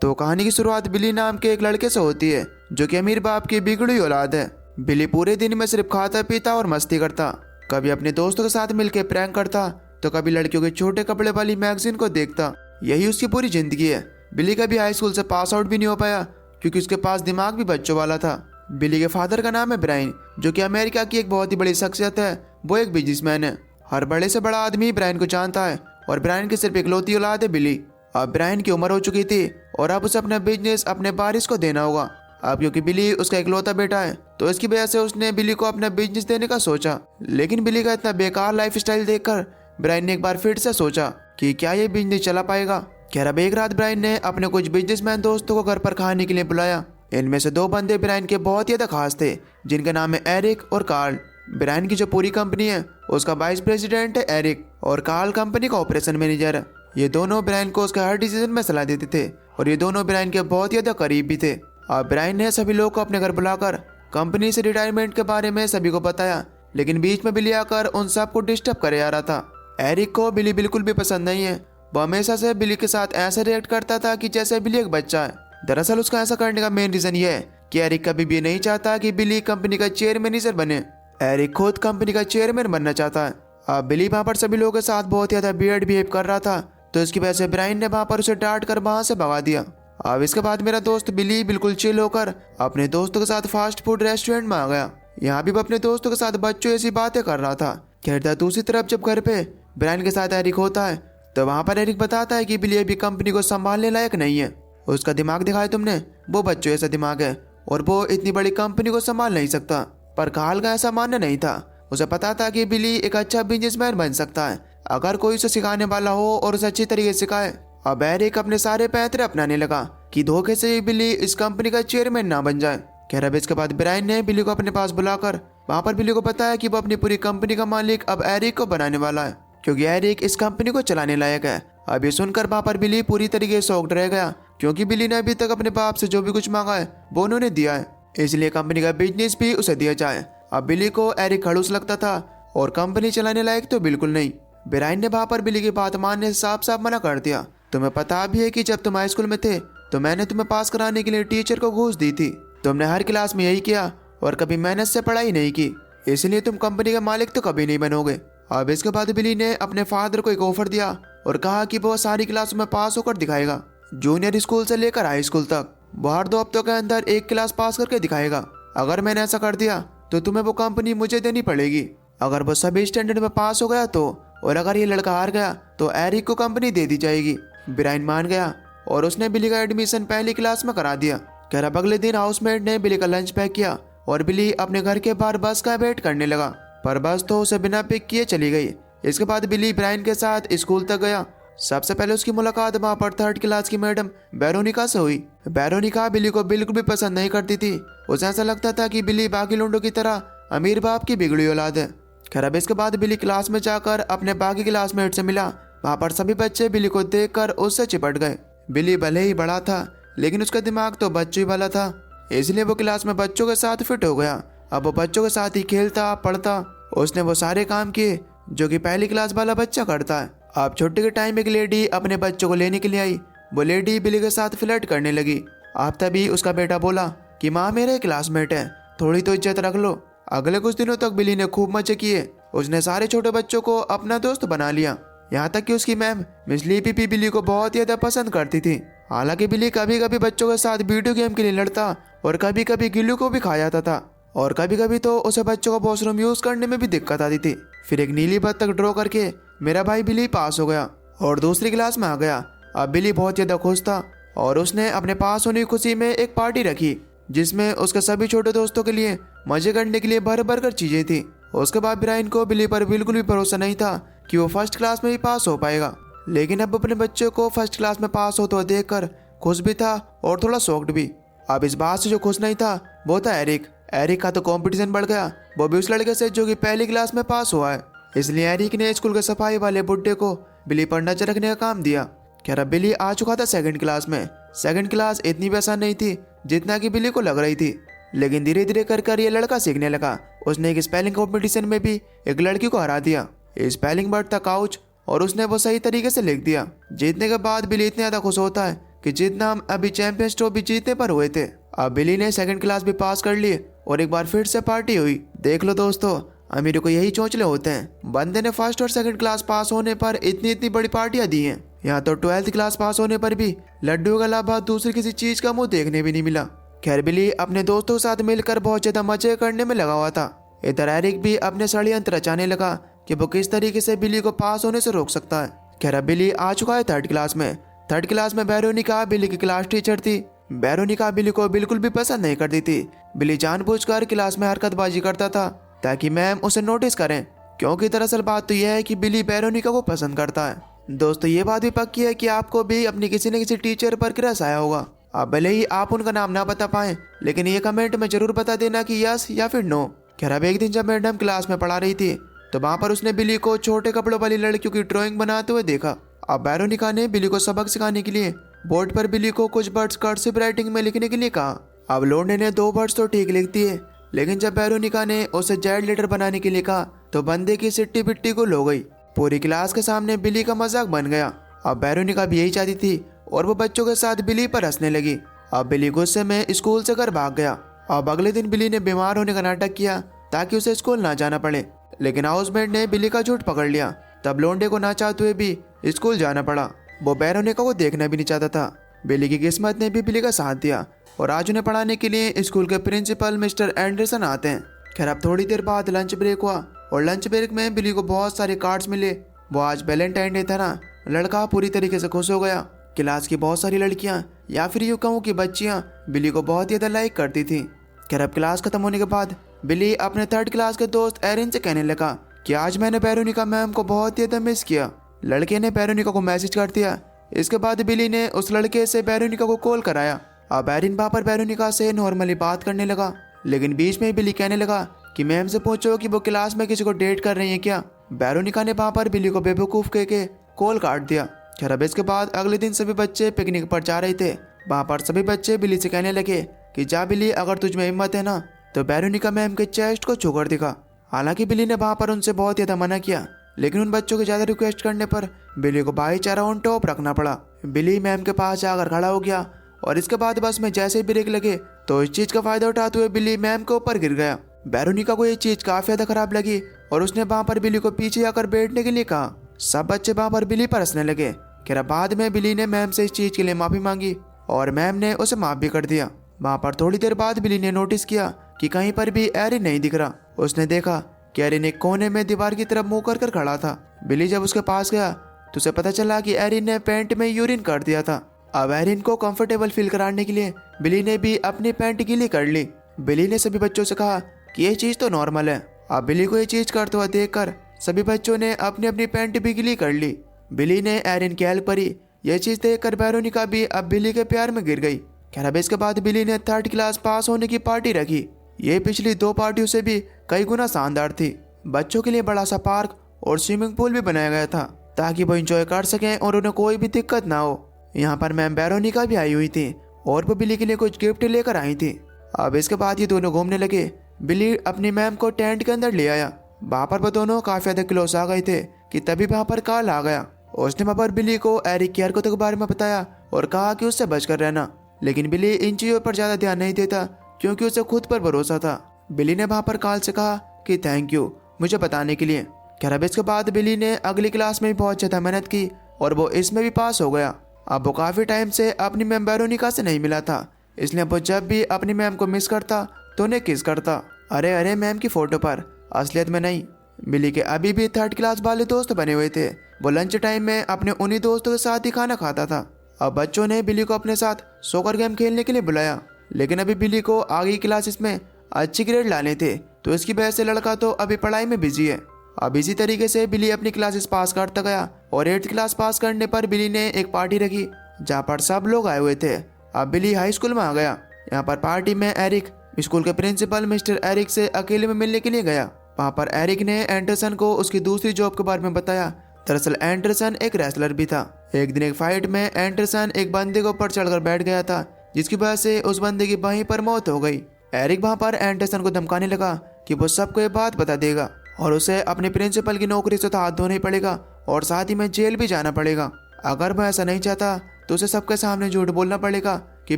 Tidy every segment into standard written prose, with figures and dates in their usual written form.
तो कहानी की शुरुआत बिली नाम के एक लड़के से होती है जो कि अमीर बाप की बिगड़ी हुई औलाद है। बिली पूरे दिन में सिर्फ खाता पीता और मस्ती करता, कभी अपने दोस्तों के साथ मिलकर प्रैंक करता तो कभी लड़कियों के छोटे कपड़े वाली मैगजीन को देखता। यही उसकी पूरी जिंदगी है। बिली कभी हाई स्कूल से पास आउट भी नहीं हो पाया क्योंकि उसके पास दिमाग भी बच्चों वाला था। बिली के फादर का नाम है ब्रायन, जो कि अमेरिका की एक बहुत ही बड़ी शख्सियत है। वो एक बिजनेसमैन है। हर बड़े से बड़ा आदमी ब्रायन को जानता है और ब्रायन की सिर्फ इकलौती औलाद है बिली। अब ब्रायन की उम्र हो चुकी थी और अब उसे अपना बिजनेस अपने बारिश को देना होगा। अब क्योंकि बिली उसका इकलौता बेटा है तो इसकी वजह से उसने बिली को अपना बिजनेस देने का सोचा। लेकिन बिली का इतना बेकार लाइफस्टाइल देखकर ब्रायन ने एक बार फिर से सोचा कि क्या ये बिजनेस चला पाएगा। खैर अब एक रात ब्रायन ने अपने कुछ बिजनेसमैन दोस्तों को घर पर खाने के लिए बुलाया। इनमें से दो बंदे ब्रायन के बहुत ही ज्यादा खास थे, जिनके नाम है एरिक और कार्ल। ब्रायन की जो पूरी कंपनी है उसका वाइस प्रेसिडेंट है एरिक और कार्ल कंपनी का ऑपरेशन मैनेजर है। ये दोनों ब्रायन को उसका हर डिसीजन में सलाह देते थे और ये दोनों ब्रायन के बहुत ही ज्यादा करीब भी थे। अब ब्रायन ने सभी लोग को अपने घर बुलाकर कंपनी से रिटायरमेंट के बारे में सभी को बताया, लेकिन बीच में बिली आकर उन सबको डिस्टर्ब करे जा रहा था। एरिक को बिली बिल्कुल भी पसंद नहीं है। वो हमेशा से बिली के साथ ऐसे रिएक्ट करता था कि जैसे बिली एक बच्चा है। दरअसल उसका ऐसा करने का मेन रीजन ये है कि एरिक कभी भी नहीं चाहता कि बिली कंपनी का चेयर मैनेजर बने। एरिक खुद कंपनी का चेयरमैन बनना चाहता है। अब बिली वहाँ पर सभी लोगों के साथ बहुत ज्यादा वियर्ड बिहेव कर रहा था, तो इसकी वजह से ब्रायन ने वहाँ पर उसे डांट कर वहाँ से भगा दिया। अब इसके बाद मेरा दोस्त बिली बिल्कुल चिल होकर अपने दोस्तों के साथ फास्ट फूड रेस्टोरेंट में आ गया। यहाँ भी वो अपने दोस्तों के साथ बच्चों ऐसी बातें कर रहा था। खैर दूसरी तरफ जब घर पे ब्रायन के साथ एरिक होता है तो वहाँ पर एरिक बताता है कि बिली अभी कंपनी को संभालने लायक नहीं है। उसका दिमाग दिखाया तुमने, वो बच्चों ऐसा दिमाग है और वो इतनी बड़ी कंपनी को संभाल नहीं सकता। पर कार्ल का ऐसा मानना नहीं था। उसे पता था कि बिली एक अच्छा बिजनेसमैन बन सकता है अगर कोई उसे सिखाने वाला हो और उसे अच्छी तरीके से सिखाए। अब एरिक अपने सारे पैंतरे अपनाने लगा कि धोखे से बिली इस कंपनी का चेयरमैन ना बन जाए। खैर अब इसके बाद ब्रायन ने बिली को अपने पास बुलाकर वहाँ पर बिली को बताया कि वो अपनी पूरी कंपनी का मालिक अब एरिक को बनाने वाला है, क्योंकि एरिक इस कंपनी को चलाने लायक है। अब ये सुनकर वहाँ पर बिली पूरी तरीके से शॉक्ड रह गया, क्योंकि बिली ने अभी तक अपने बाप से जो भी कुछ मांगा है वो उन्होंने दिया है, इसलिए कंपनी का बिजनेस भी उसे दिया जाए। अब बिली को एरिक खड़ूस लगता था और कंपनी चलाने लायक तो बिल्कुल नहीं। ब्रायन ने वहाँ पर बिली की बात मानने से साफ साफ मना कर दिया। तुम्हें पता भी है कि जब तुम हाई स्कूल में थे तो मैंने तुम्हें पास कराने के लिए टीचर को घूस दी थी। तुमने हर क्लास में यही किया और कभी मेहनत से पढ़ाई नहीं की, इसलिए तुम कंपनी का मालिक तो कभी नहीं बनोगे। अब इसके बाद बिली ने अपने फादर को एक ऑफर दिया और कहा कि वो सारी क्लासों में पास होकर दिखाएगा, जूनियर स्कूल से लेकर हाई स्कूल तक। वो हर 2 हफ्तों के अंदर एक क्लास पास करके दिखाएगा। अगर मैंने ऐसा कर दिया तो तुम्हें वो कंपनी मुझे देनी पड़ेगी। अगर वो सभी स्टैंडर्ड में पास हो गया तो, और अगर ये लड़का हार गया तो एरिक को कंपनी दे दी जाएगी। ब्रायन मान गया और उसने बिली का एडमिशन पहली क्लास में करा दिया। खैर अब अगले दिन हाउसमेट ने बिली का लंच पैक किया और बिली अपने घर के बाहर बस का वेट करने लगा, पर बस तो उसे बिना पिक किए चली गई। इसके बाद बिली ब्रायन के साथ स्कूल तक गया। सबसे पहले उसकी मुलाकात वहाँ पर 3rd क्लास की मैडम वेरोनिका से हुई। वेरोनिका बिली को बिल्कुल भी पसंद नहीं करती थी। उसे ऐसा लगता था कि बिली बाकी लोगों की तरह अमीर बाप की बिगड़ी औलाद है। खैर अब इसके बाद बिली क्लास में जाकर अपने बाकी क्लासमेट से मिला। वहाँ पर सभी बच्चे बिली को देखकर उससे चिपट गए। बिली भले ही बड़ा था लेकिन उसका दिमाग तो बच्चों ही वाला था, इसलिए वो क्लास में बच्चों के साथ फिट हो गया। अब वो बच्चों के साथ ही खेलता पढ़ता। उसने वो सारे काम किए जो कि पहली क्लास वाला बच्चा करता है। अब छुट्टी के टाइम एक लेडी अपने बच्चों को लेने के लिए आई। वो लेडी बिली के साथ फ्लर्ट करने लगी। अब तभी उसका बेटा बोला कि माँ मेरे क्लासमेट है, थोड़ी तो इज्जत रख लो। अगले कुछ दिनों तक बिली ने खूब मजे किए। उसने सारे छोटे बच्चों को अपना दोस्त बना लिया, यहाँ तक कि उसकी मैम मिस लीपी भी बिली को बहुत ज्यादा पसंद करती थी। हालांकि बिली कभी कभी बच्चों के साथ वीडियो गेम के लिए लड़ता और कभी कभी गिल्लू को भी खा जाता था, और कभी कभी तो उसे बच्चों का वॉशरूम यूज करने में भी दिक्कत आती थी। फिर एक नीली बत्तख ड्रॉ करके मेरा भाई बिली पास हो गया और दूसरी क्लास में आ गया। अब बिली बहुत ज्यादा खुश था और उसने अपने पास होने की खुशी में एक पार्टी रखी, जिसमें उसके सभी छोटे दोस्तों के लिए मजे करने के लिए भर भर कर चीजें थी। उसके बाद ब्रायन को बिली पर बिल्कुल भी भरोसा नहीं था कि वो 1st क्लास में ही पास हो पाएगा, लेकिन अब अपने बच्चे को 1st क्लास में पास होते हुए देखकर खुश भी था और थोड़ा शॉक्ड भी। अब इस बात से जो खुश नहीं था वो था एरिक। एरिक का तो कंपटीशन बढ़ गया, वो भी उस लड़के से जो कि पहली क्लास में पास हुआ है। इसलिए एरिक ने स्कूल के सफाई वाले बुड्ढे को बिली पर नजर रखने का काम दिया। खैर अब बिली आ चुका था 2nd क्लास में। 2nd क्लास इतनी भी आसान नहीं थी जितना कि बिली को लग रही थी, लेकिन धीरे धीरे कर ये लड़का सीखने लगा। उसने एक स्पेलिंग कंपटीशन में भी एक लड़की को हरा दिया। स्पेलिंग वर्ड था काउच और उसने वो सही तरीके से लिख दिया। जीतने के बाद बिली इतना ज्यादा खुश होता है कि जितना हम अभी चैंपियंस ट्रॉफी जीतने पर हुए थे। अब बिली ने सेकंड क्लास भी पास कर ली और एक बार फिर से पार्टी हुई। देख लो दोस्तों, अमीरों को यही चोंचले होते हैं। बंदे ने फर्स्ट और सेकंड क्लास पास होने पर इतनी इतनी बड़ी पार्टियां दी हैं। यहाँ तो 12th क्लास पास होने पर भी लड्डू के अलावा दूसरी किसी चीज का मुंह देखने भी नहीं मिला। खैर बिली अपने दोस्तों के साथ मिलकर बहुत ज्यादा मजे करने में लगा हुआ था। इधर एरिक भी अपने षड्यंत्र रचाने लगा कि वो किस तरीके से बिली को पास होने से रोक सकता है। खैर अब बिली आ चुका है थर्ड क्लास में। थर्ड क्लास में वेरोनिका बिली की क्लास टीचर थी। वेरोनिका बिली को बिल्कुल भी पसंद नहीं करती थी। बिली जानबूझकर क्लास में हरकतबाजी करता था ताकि मैम उसे नोटिस करें, क्योंकि दरअसल बात तो यह है कि बिली वेरोनिका को पसंद करता है। दोस्तों ये बात भी पक्की है कि आपको भी अपनी किसी न किसी टीचर पर क्रश आया होगा। अब भले ही आप उनका नाम ना बता पाए, लेकिन ये कमेंट में जरूर बता देना कि यस या फिर नो। खैर अब एक दिन जब मैडम क्लास में पढ़ा रही थी तो वहाँ पर उसने बिली को छोटे कपड़ों वाली लड़कियों की ड्राइंग बनाते हुए देखा। अब वेरोनिका ने बिली को सबक सिखाने के लिए बोर्ड पर बिली को कुछ वर्ड्स कर्सिव राइटिंग में लिखने के लिए कहा। अब लोंडे ने 2 वर्ड्स तो ठीक लिख दिए, लेकिन जब वेरोनिका ने उसे जेड लेटर बनाने के लिए कहा तो बंदे की सिट्टी बिट्टी गुल हो गई। पूरी क्लास के सामने बिली का मजाक बन गया। अब वेरोनिका भी यही चाहती थी और वो बच्चों के साथ बिली पर हंसने लगी। अब बिली गुस्से में स्कूल से घर भाग गया। अब अगले दिन बिली ने बीमार होने का नाटक किया ताकि उसे स्कूल ना जाना पड़े, लेकिन हाउसमेट ने बिली का झूठ पकड़ लिया। तब लोंडे को ना चाहते हुए भी स्कूल जाना पड़ा। वो वेरोनिका को देखना भी नहीं चाहता था। बिली की किस्मत ने भी बिली का साथ दिया और आज उन्हें पढ़ाने के लिए स्कूल के प्रिंसिपल मिस्टर एंडरसन आते हैं। खैर अब थोड़ी देर बाद लंच ब्रेक हुआ और लंच ब्रेक में बिली को बहुत सारे कार्ड्स मिले। वो आज वैलेंटाइन डे था ना। लड़का पूरी तरीके से खुश हो गया। क्लास की बहुत सारी लड़कियां या फिर यूं कहूं कि बच्चियां बिली को बहुत ज्यादा लाइक करती थी। खैर अब क्लास खत्म होने के बाद बिली अपने थर्ड क्लास के दोस्त एरिन से कहने लगा कि आज मैंने वेरोनिका मैम को बहुत ज्यादा मिस किया। लड़के ने वेरोनिका को मैसेज कर दिया। इसके बाद बिली ने उस लड़के से वेरोनिका को कॉल कराया। अब एरिन वहाँ पर वेरोनिका से नॉर्मली बात करने लगा, लेकिन बीच में बिली कहने लगा कि मैम से पूछो कि वो क्लास में किसी को डेट कर रही है क्या। वेरोनिका ने वहाँ पर बिली को बेवकूफ कह के कॉल काट दिया। खैर अब इसके बाद अगले दिन सभी बच्चे पिकनिक पर जा रहे थे। वहाँ पर सभी बच्चे बिली से कहने लगे कि जा बिली, अगर तुझ में हिम्मत है ना तो वेरोनिका मैम के चेस्ट को छू कर दिखा। हालांकि बिली ने वहाँ पर उनसे बहुत ज्यादा मना किया, लेकिन उन बच्चों के ज्यादा रिक्वेस्ट करने पर बिली को भाईचारा ऑन टॉप रखना पड़ा। बिली मैम के पास जाकर खड़ा हो गया और इसके बाद बस में जैसे ही ब्रेक लगे तो इस चीज का फायदा उठाते हुए बिली मैम के ऊपर गिर गया। वेरोनिका को ये चीज काफी ज्यादा खराब लगी और उसने वहाँ पर बिली को पीछे आकर बैठने के लिए कहा। सब बच्चे वहाँ पर बिली पर हंसने लगे। खैर बाद में बिली ने मैम से इस चीज के लिए माफी मांगी और मैम ने उसे माफ भी कर दिया। वहाँ पर थोड़ी देर बाद बिली ने नोटिस किया कि कहीं पर भी एरिन नहीं दिख रहा। उसने देखा कि एरिन एक कोने में दीवार की तरफ मुंह कर खड़ा था। बिली जब उसके पास गया तो उसे पता चला कि एरिन ने पैंट में यूरिन कर दिया था। अब एरिन को कंफर्टेबल फील कराने के लिए बिली ने भी अपनी पैंट गीली कर ली। बिली ने सभी बच्चों से कहा कि ये चीज तो नॉर्मल है। अब बिली को ये चीज करते हुए देखकर सभी बच्चों ने अपनी अपनी पैंट भी गीली कर ली। बिली ने एरिन की हेल्प करी। यह चीज देखकर वेरोनिका भी अब बिली के प्यार में गिर गई। खैर अब इसके बाद बिली ने थर्ड क्लास पास होने की पार्टी रखी। ये पिछली 2 पार्टियों से भी कई गुना शानदार थी। बच्चों के लिए बड़ा सा पार्क और स्विमिंग पूल भी बनाया गया था ताकि वो एंजॉय कर सकें और उन्हें कोई भी दिक्कत ना हो। यहाँ पर मैम वेरोनिका भी आई हुई थी और वो बिली के लिए कुछ गिफ्ट लेकर आई थी। अब इसके बाद ये दोनों घूमने लगे। बिली अपनी मैम को टेंट के अंदर ले आया। वहाँ पर वो दोनों काफी ज्यादा क्लोज आ गए थे कि तभी वहाँ पर कार्ल आ गया। उसने वहाँ पर बिली को एरिक की हरकतों के बारे में बताया और कहा कि उससे बचकर रहना, लेकिन बिली इन चीजों पर ज्यादा ध्यान नहीं देता क्योंकि उसे खुद पर भरोसा था। बिली ने वहाँ पर कार्ल से कहा कि थैंक यू मुझे बताने के लिए। खैर अब इसके बाद बिली ने अगली क्लास में भी बहुत ज्यादा मेहनत की और वो इसमें भी पास हो गया। अब वो काफी टाइम से अपनी मैम वेरोनिका से नहीं मिला था, इसलिए वो जब भी अपनी मैम को मिस करता तो उन्हें किस करता। अरे अरे मैम की फोटो पर, असलियत में नहीं। बिली के अभी भी थर्ड क्लास वाले दोस्त बने हुए थे। वो लंच टाइम में अपने उन्हीं दोस्तों के साथ ही खाना खाता था। अब बच्चों ने बिली को अपने साथ सोकर गेम खेलने के लिए बुलाया, लेकिन अभी बिली को आगे क्लासेस में अच्छी ग्रेड लाने थे, तो इसकी वजह से लड़का तो अभी पढ़ाई में बिजी है। अब इसी तरीके से बिली अपनी क्लासेस पास करता गया और 8th क्लास पास करने पर बिली ने एक पार्टी रखी जहाँ पर सब लोग आए हुए थे। अब बिली हाई स्कूल में आ गया। यहाँ पर पार्टी में एरिक स्कूल के प्रिंसिपल मिस्टर एरिक से अकेले में मिलने के लिए गया। वहाँ पर एरिक ने एंडरसन को उसकी दूसरी जॉब के बारे में बताया। दरअसल एंडरसन एक रेसलर भी था। एक दिन एक फाइट में एंडरसन एक बंदे के ऊपर चढ़कर बैठ गया था, जिसकी वजह से उस बंदे की वहीं पर मौत हो गई। एरिक वहाँ पर एंडरसन को धमकाने लगा कि वो सबको ये बात बता देगा और उसे अपने प्रिंसिपल की नौकरी से तो हाथ धोना ही पड़ेगा और साथ ही में जेल भी जाना पड़ेगा। अगर वो ऐसा नहीं चाहता तो उसे सबके सामने झूठ बोलना पड़ेगा कि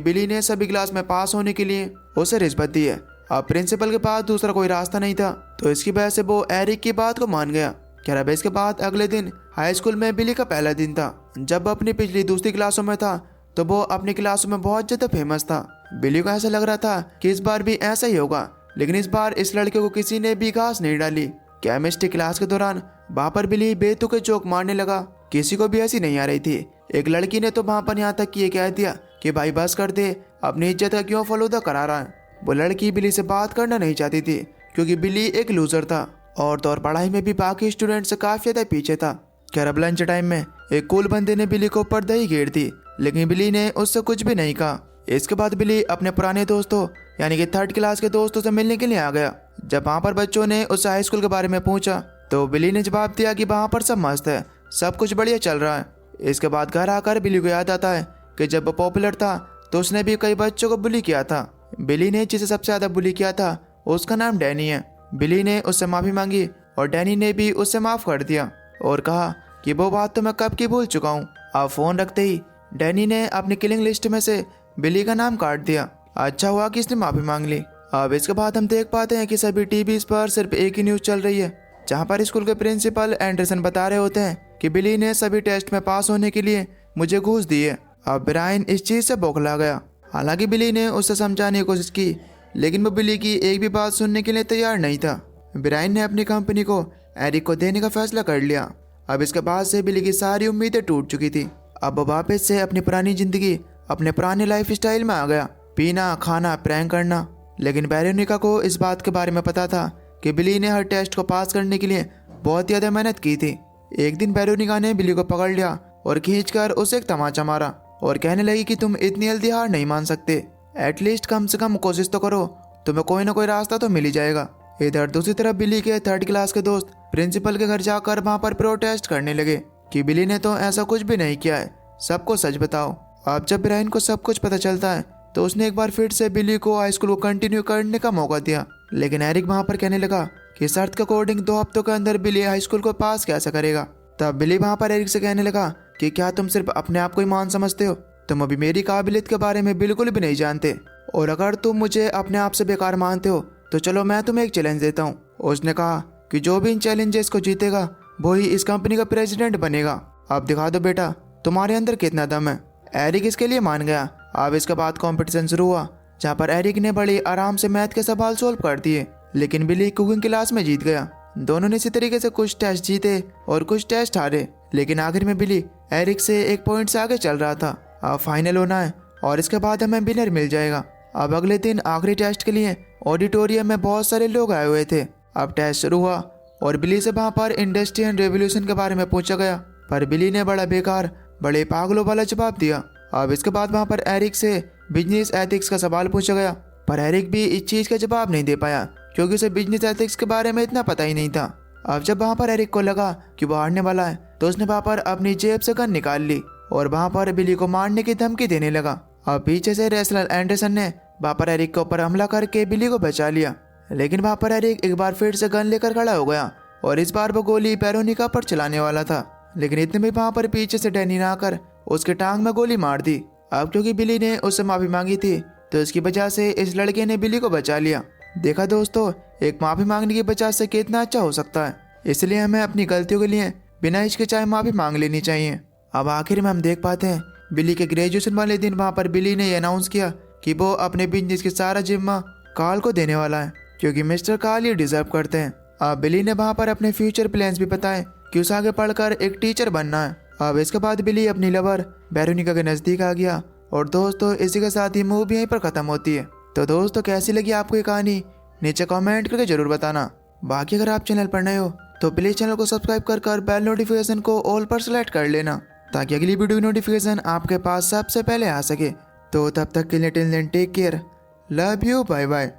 बिली ने सभी क्लास में पास होने के लिए उसे रिश्वत दी है। अब प्रिंसिपल के पास दूसरा कोई रास्ता नहीं था, तो इसकी वजह से वो एरिक की बात को मान गया। खैर अब इसके बाद अगले दिन हाई स्कूल में बिली का पहला दिन था। जब अपनी पिछली दूसरी क्लासों में था तो वो अपनी क्लासों में बहुत ज्यादा फेमस था। बिली को ऐसा लग रहा था कि इस बार भी ऐसा ही होगा, लेकिन इस बार इस लड़के को किसी ने भी घास नहीं डाली। केमिस्ट्री क्लास के दौरान वहाँ पर बिली बेतुके जोक मारने लगा। किसी को भी हंसी नहीं आ रही थी। एक लड़की ने तो वहाँ पर यहाँ तक ये कह दिया कि भाई बस कर दे, अपनी इज्जत का क्यों फलूदा करा रहा है। वो लड़की बिली से बात करना नहीं चाहती थी क्योंकि बिली एक लूजर था और तो और पढ़ाई में भी बाकी स्टूडेंट से काफी ज्यादा पीछे था। खैर अब लंच टाइम में एक कूल बंदे ने बिली को ऊपर दही घेर दी, लेकिन बिली ने उससे कुछ भी नहीं कहा। इसके बाद बिली अपने पुराने दोस्तों यानी कि 3rd क्लास के दोस्तों से मिलने के लिए आ गया। जब वहाँ पर बच्चों ने उससे हाई स्कूल के बारे में पूछा तो बिली ने जवाब दिया कि वहाँ पर सब मस्त है, सब कुछ बढ़िया चल रहा है। इसके बाद घर आकर बिली को याद आता है कि जब वो पॉपुलर था तो उसने भी कई बच्चों को बुली किया था। बिली ने जिसे सबसे ज्यादा बुली किया था उसका नाम डैनी है। बिली ने उससे माफी मांगी और डैनी ने भी उससे माफ कर दिया और कहा कि वो बात तो मैं कब की भूल चुका हूँ। अब फोन रखते ही डैनी ने अपनी किलिंग लिस्ट में से बिली का नाम काट दिया। अच्छा हुआ कि इसने माफी मांग ली। अब इसके बाद हम देख पाते हैं कि सभी टीवी पर सिर्फ एक ही न्यूज चल रही है, जहाँ पर स्कूल के प्रिंसिपल एंडरसन बता रहे होते हैं कि बिली ने सभी टेस्ट में पास होने के लिए मुझे घूस दी है। अब ब्रायन इस चीज से बौखला गया। हालांकि बिली ने उससे समझाने की कोशिश की, लेकिन वो बिली की एक भी बात सुनने के लिए तैयार नहीं था। ब्रायन ने अपनी कंपनी को एरिक को देने का फैसला कर लिया। अब इसके बाद से बिली की सारी उम्मीदें टूट चुकी थी। अब वो वापस से अपनी पुरानी जिंदगी, अपने पुराने लाइफ स्टाइल में आ गया, पीना खाना प्रैंक करना। लेकिन वेरोनिका को इस बात के बारे में पता था कि बिली ने हर टेस्ट को पास करने के लिए बहुत ज़्यादा मेहनत की थी। एक दिन वेरोनिका ने बिली को पकड़ लिया और खींचकर उसे एक तमाचा मारा और कहने लगी कि तुम इतनी जल्दी हार नहीं मान सकते, एटलीस्ट कम से कम कोशिश तो करो, तुम्हें कोई ना कोई रास्ता तो मिल ही जाएगा। इधर दूसरी तरफ बिली के 3rd क्लास के दोस्त प्रिंसिपल के घर जाकर वहाँ पर प्रोटेस्ट करने लगे कि बिली ने तो ऐसा कुछ भी नहीं किया है, सबको सच बताओ। अब जब ब्रायन को सब कुछ पता चलता है तो उसने एक बार फिर से बिली को हाई स्कूल को कंटिन्यू करने का मौका दिया, लेकिन एरिक वहाँ पर कहने लगा कि शर्त के अकॉर्डिंग 2 हफ्तों के अंदर बिली हाई स्कूल को पास कैसे करेगा। तब बिली वहाँ पर एरिक से कहने लगा कि क्या तुम सिर्फ अपने आप को ही मान समझते हो, तुम अभी मेरी काबिलियत के बारे में बिल्कुल भी नहीं जानते, और अगर तुम मुझे अपने आप से बेकार मानते हो तो चलो मैं तुम्हें एक चैलेंज देता हूँ। उसने कहा कि जो भी इन चैलेंजेस को जीतेगा वो ही इस कंपनी का प्रेसिडेंट बनेगा। अब दिखा दो बेटा तुम्हारे अंदर कितना दम है। एरिक इसके लिए मान गया। अब इसके बाद कंपटीशन शुरू हुआ, जहाँ पर एरिक ने बड़ी आराम से मैथ के सवाल सोल्व कर दिए, लेकिन बिली कुकिंग क्लास में जीत गया। दोनों ने इसी तरीके से कुछ टेस्ट जीते और कुछ टेस्ट हारे, लेकिन आखिर में बिली एरिक से 1 पॉइंट से आगे चल रहा था। अब फाइनल होना है और इसके बाद हमें विनर मिल जाएगा। अब अगले दिन आखिरी टेस्ट के लिए ऑडिटोरियम में बहुत सारे लोग आए हुए थे। अब टेस्ट शुरू हुआ और बिली से वहाँ पर इंडस्ट्रियल रेवोल्यूशन के बारे में पूछा गया, पर बिली ने बड़ा बेकार, बड़े पागलों वाला जवाब दिया। अब इसके बाद वहाँ पर एरिक से बिजनेस एथिक्स का सवाल पूछा गया, पर एरिक भी इस चीज़ का जवाब नहीं दे पाया क्योंकि उसे बिजनेस एथिक्स के बारे में इतना पता ही नहीं था। अब जब वहाँ पर एरिक को लगा कि वो हारने वाला है तो उसने वहाँ पर अपनी जेब से गन निकाल ली और वहाँ पर बिली को मारने की धमकी देने लगा। अब पीछे से रेसलर एंडरसन ने वहाँ पर एरिक के ऊपर हमला करके बिली को बचा लिया, लेकिन वहाँ पर एरिक एक बार फिर से गन लेकर खड़ा हो गया और इस बार वो गोली वेरोनिका पर चलाने वाला था, लेकिन इतने में वहाँ पर पीछे से डैनी ने आकर उसके टांग में गोली मार दी। अब क्योंकि बिली ने उससे माफी मांगी थी तो इसकी वजह से इस लड़के ने बिली को बचा लिया। देखा दोस्तों, एक माफी मांगने की वजह से कितना अच्छा हो सकता है, इसलिए हमें अपनी गलतियों के लिए बिना हिचकिचाए माफी मांग लेनी चाहिए। अब आखिर में हम देख पाते हैं बिली के ग्रेजुएशन वाले दिन वहाँ पर बिली ने अनाउंस किया कि वो अपने बिजनेस की सारा जिम्मा कार्ल को देने वाला है क्योंकि मिस्टर कार्ल ये डिजर्व करते हैं। अब बिली ने वहाँ पर अपने फ्यूचर प्लान्स भी बताए कि उसे आगे पढ़कर एक टीचर बनना है। अब इसके बाद बिली अपनी लवर वेरोनिका के नज़दीक आ गया और दोस्तों इसी के साथ ही मूवी यहीं पर ख़त्म होती है। तो दोस्तों कैसी लगी आपको ये कहानी नीचे कमेंट करके जरूर बताना। बाकी अगर आप चैनल पर नए हो तो प्लीज़ चैनल को सब्सक्राइब कर बेल नोटिफिकेशन को ऑल पर सेलेक्ट कर लेना ताकि अगली वीडियो की नोटिफिकेशन आपके पास सबसे पहले आ सके। तो तब तक के लिए till then take care, love you, bye bye.